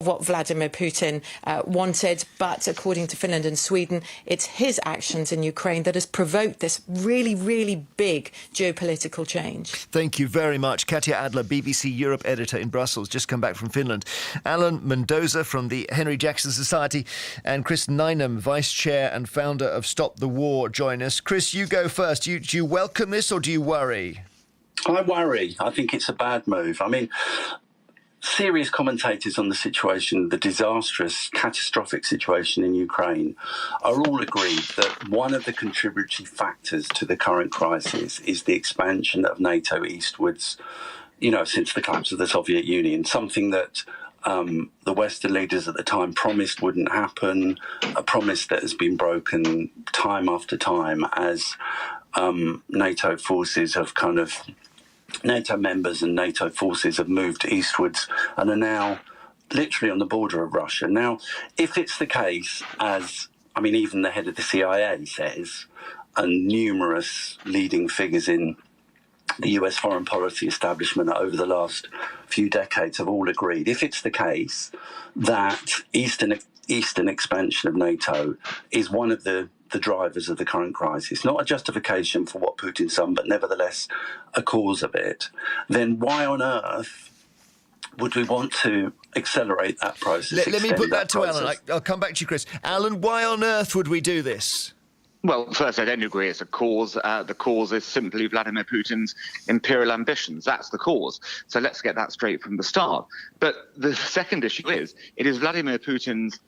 what Vladimir Putin wanted. But according to Finland and Sweden, it's his actions in Ukraine that has provoked this really, really big geopolitical change. Thank you very much. Katja Adler, BBC Europe editor in Brussels, just come back from Finland. Alan Mendoza from the Henry Jackson Society and Chris Nineham, Vice Chair and founder of Stop the War, join us. Chris, you go first. Do you welcome this or do you worry? I worry. I think it's a bad move. I mean, serious commentators on the situation, the disastrous, catastrophic situation in Ukraine, are all agreed that one of the contributory factors to the current crisis is the expansion of NATO eastwards, since the collapse of the Soviet Union, something that the Western leaders at the time promised wouldn't happen, a promise that has been broken time after time as NATO forces have NATO members and NATO forces have moved eastwards and are now literally on the border of Russia. Now, if it's the case, even the head of the CIA says, and numerous leading figures in the US foreign policy establishment over the last few decades have all agreed, if it's the case that eastern expansion of NATO is one of the drivers of the current crisis, not a justification for what Putin's done, but nevertheless a cause of it, then why on earth would we want to accelerate that process? Let me put that to Alan. I'll come back to you, Chris. Alan, why on earth would we do this? Well, first, I don't agree it's a cause. The cause is simply Vladimir Putin's imperial ambitions. That's the cause. So let's get that straight from the start. But the second issue is, it is Vladimir Putin's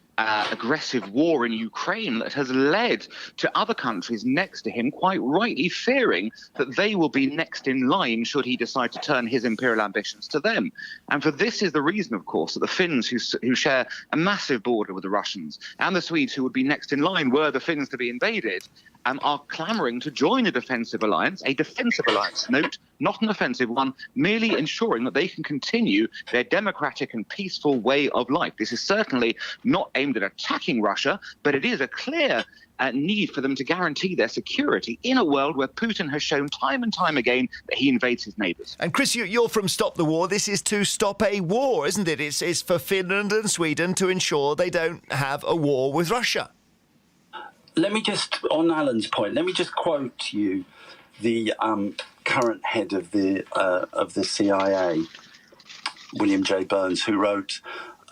aggressive war in Ukraine that has led to other countries next to him quite rightly fearing that they will be next in line should he decide to turn his imperial ambitions to them. And for this is the reason, of course, that the Finns, who share a massive border with the Russians, and the Swedes, who would be next in line were the Finns to be invaded, are clamouring to join a defensive alliance, note, not an offensive one, merely ensuring that they can continue their democratic and peaceful way of life. This is certainly not aimed at attacking Russia, but it is a clear need for them to guarantee their security in a world where Putin has shown time and time again that he invades his neighbours. And Chris, you're from Stop the War. This is to stop a war, isn't it? It's for Finland and Sweden to ensure they don't have a war with Russia. Let me just, on Alan's point, let me just quote you the current head of the CIA, William J. Burns, who wrote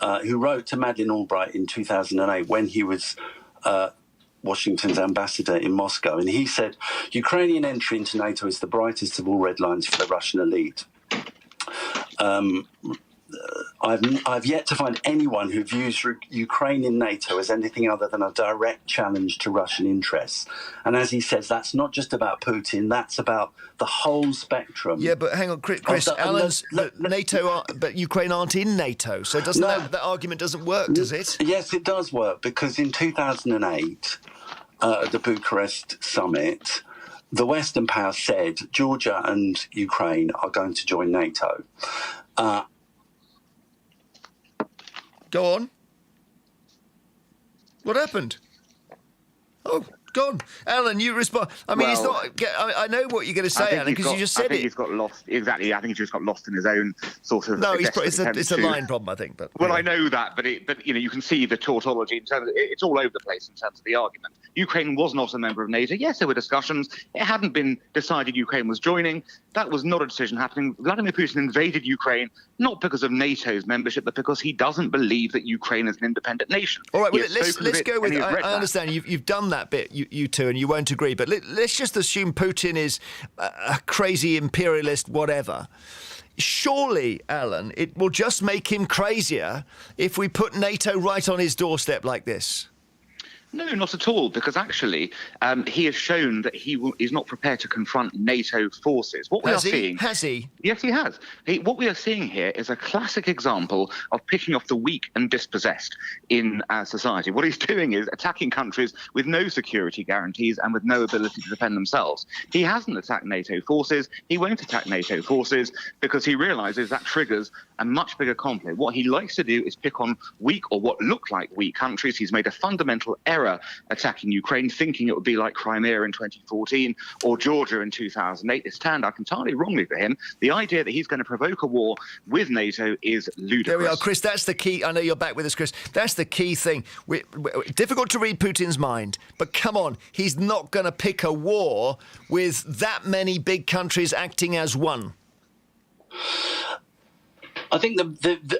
to Madeleine Albright in 2008 when he was Washington's ambassador in Moscow, and he said, "Ukrainian entry into NATO is the brightest of all red lines for the Russian elite. I've yet to find anyone who views Ukraine in NATO as anything other than a direct challenge to Russian interests." And as he says, that's not just about Putin, that's about the whole spectrum. Yeah, but hang on, Chris, Alan's NATO, but Ukraine aren't in NATO, so doesn't that argument doesn't work, does it? Yes, it does work, because in 2008, at the Bucharest summit, the Western powers said Georgia and Ukraine are going to join NATO. Go on. What happened? Oh, gone. Alan, you respond. I mean, it's not. I know what you're going to say, Alan, because you just said it. I think he's got lost. Exactly. I think he just got lost in his own sort of. No, it's a line problem, I think. But well, I know that, but you can see the tautology in terms of, it's all over the place in terms of the argument. Ukraine was not a member of NATO. Yes, there were discussions. It hadn't been decided Ukraine was joining. That was not a decision happening. Vladimir Putin invaded Ukraine not because of NATO's membership, but because he doesn't believe that Ukraine is an independent nation. All right, well, let's go with. I understand you've done that bit, you two, and you won't agree. But let's just assume Putin is a crazy imperialist, whatever. Surely, Alan, it will just make him crazier if we put NATO right on his doorstep like this. No, not at all, because actually he has shown that is not prepared to confront NATO forces. What we are seeing... Has he? Yes, he has. What we are seeing here is a classic example of picking off the weak and dispossessed in our society. What he's doing is attacking countries with no security guarantees and with no ability to defend themselves. He hasn't attacked NATO forces. He won't attack NATO forces because he realises that triggers a much bigger conflict. What he likes to do is pick on weak or what look like weak countries. He's made a fundamental error terror attacking Ukraine, thinking it would be like Crimea in 2014 or Georgia in 2008. It turned out entirely wrongly for him. The idea that he's going to provoke a war with NATO is ludicrous. There we are, Chris. That's the key. I know you're back with us, Chris. That's the key thing. Difficult to read Putin's mind, but come on, he's not going to pick a war with that many big countries acting as one. I think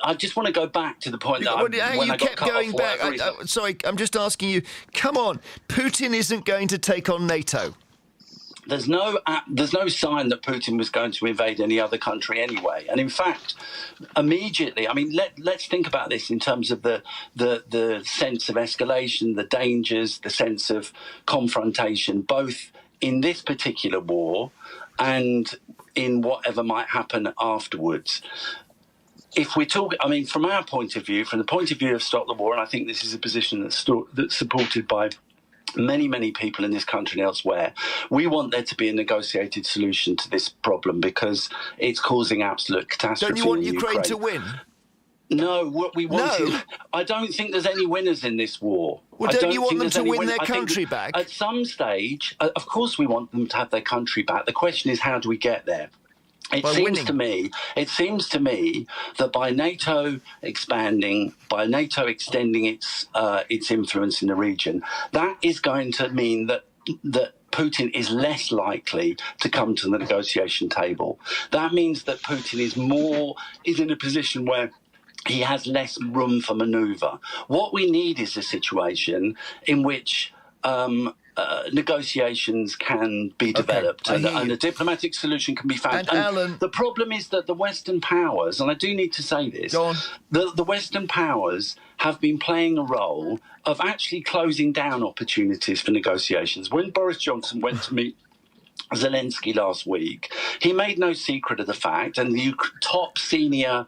I just want to go back to the point that you kept going back. Sorry, I'm just asking you. Come on, Putin isn't going to take on NATO. There's no sign that Putin was going to invade any other country anyway. And in fact, immediately, I mean, let's think about this in terms of the sense of escalation, the dangers, the sense of confrontation, both in this particular war and in whatever might happen afterwards. If we talk, I mean, from our point of view, from the point of view of Stop the War, and I think this is a position that's supported by many, many people in this country and elsewhere, we want there to be a negotiated solution to this problem because it's causing absolute catastrophe. Don't you want Ukraine to win? No, what we want is... I don't think there's any winners in this war. Well, don't you want them to win their country back? At some stage, of course we want them to have their country back. The question is, how do we get there? It seems to me that by NATO expanding, by NATO extending its influence in the region, that is going to mean that Putin is less likely to come to the negotiation table. That means that Putin is in a position where he has less room for manoeuvre. What we need is a situation in which negotiations can be developed and a diplomatic solution can be found. And Alan, the problem is that the Western powers, and I do need to say this, the Western powers have been playing a role of actually closing down opportunities for negotiations. When Boris Johnson went to meet Zelensky last week, he made no secret of the fact, and the top senior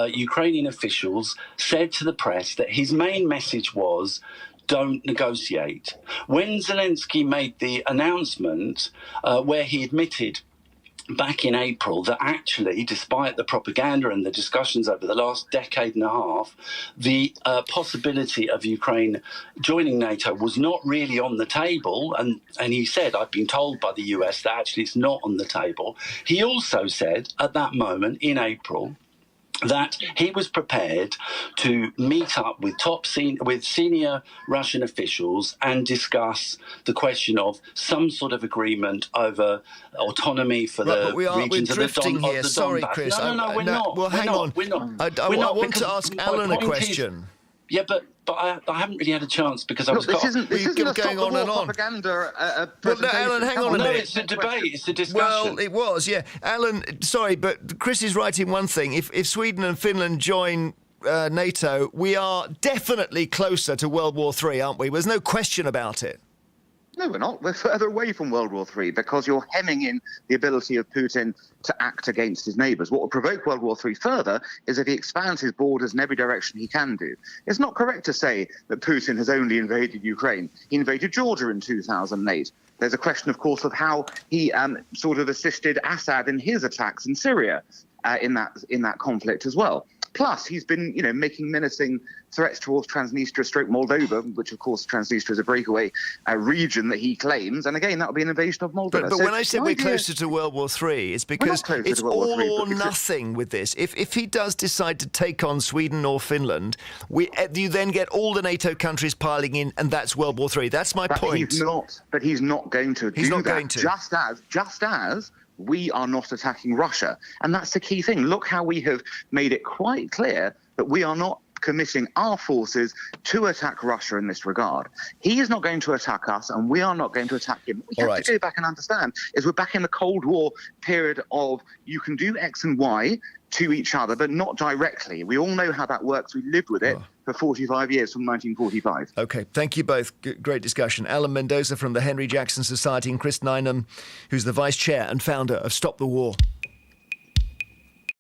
Ukrainian officials said to the press that his main message was, don't negotiate. When Zelensky made the announcement where he admitted back in April that actually, despite the propaganda and the discussions over the last decade and a half, the possibility of Ukraine joining NATO was not really on the table, and he said, I've been told by the US that actually it's not on the table. He also said at that moment in April that he was prepared to meet up with senior Russian officials and discuss the question of some sort of agreement over autonomy for the regions of the Donbass. Sorry, Chris. No, we're not. Well, hang on. I want to ask Alan a question. Yeah, but I haven't really had a chance because I was This isn't going on and on. Propaganda. Well, no, Alan, hang on a minute. No, it's a debate. It's a discussion. Well, it was, yeah. Alan, sorry, but Chris is right in one thing. If Sweden and Finland join NATO, we are definitely closer to World War III, aren't we? There's no question about it. No, we're not. We're further away from World War III because you're hemming in the ability of Putin to act against his neighbours. What will provoke World War III further is if he expands his borders in every direction he can do. It's not correct to say that Putin has only invaded Ukraine. He invaded Georgia in 2008. There's a question, of course, of how he sort of assisted Assad in his attacks in Syria in that conflict as well. Plus, he's been, making menacing threats towards Transnistria/Moldova, which, of course, Transnistria is a breakaway region that he claims. And again, that would be an invasion of Moldova. But when I said we're closer to World War III, it's because it's all or nothing with this. If he does decide to take on Sweden or Finland, you then get all the NATO countries piling in, and that's World War III. That's my point. He's not going to do that. Just as we are not attacking Russia. And that's the key thing. Look how we have made it quite clear that we are not committing our forces to attack Russia in this regard. He is not going to attack us, and we are not going to attack him. What we have to go back and understand is we're back in the Cold War period of you can do X and Y to each other, but not directly. We all know how that works. We lived with it for 45 years from 1945. OK, thank you both. Great discussion. Alan Mendoza from the Henry Jackson Society and Chris Nineham, who's the Vice Chair and founder of Stop the War.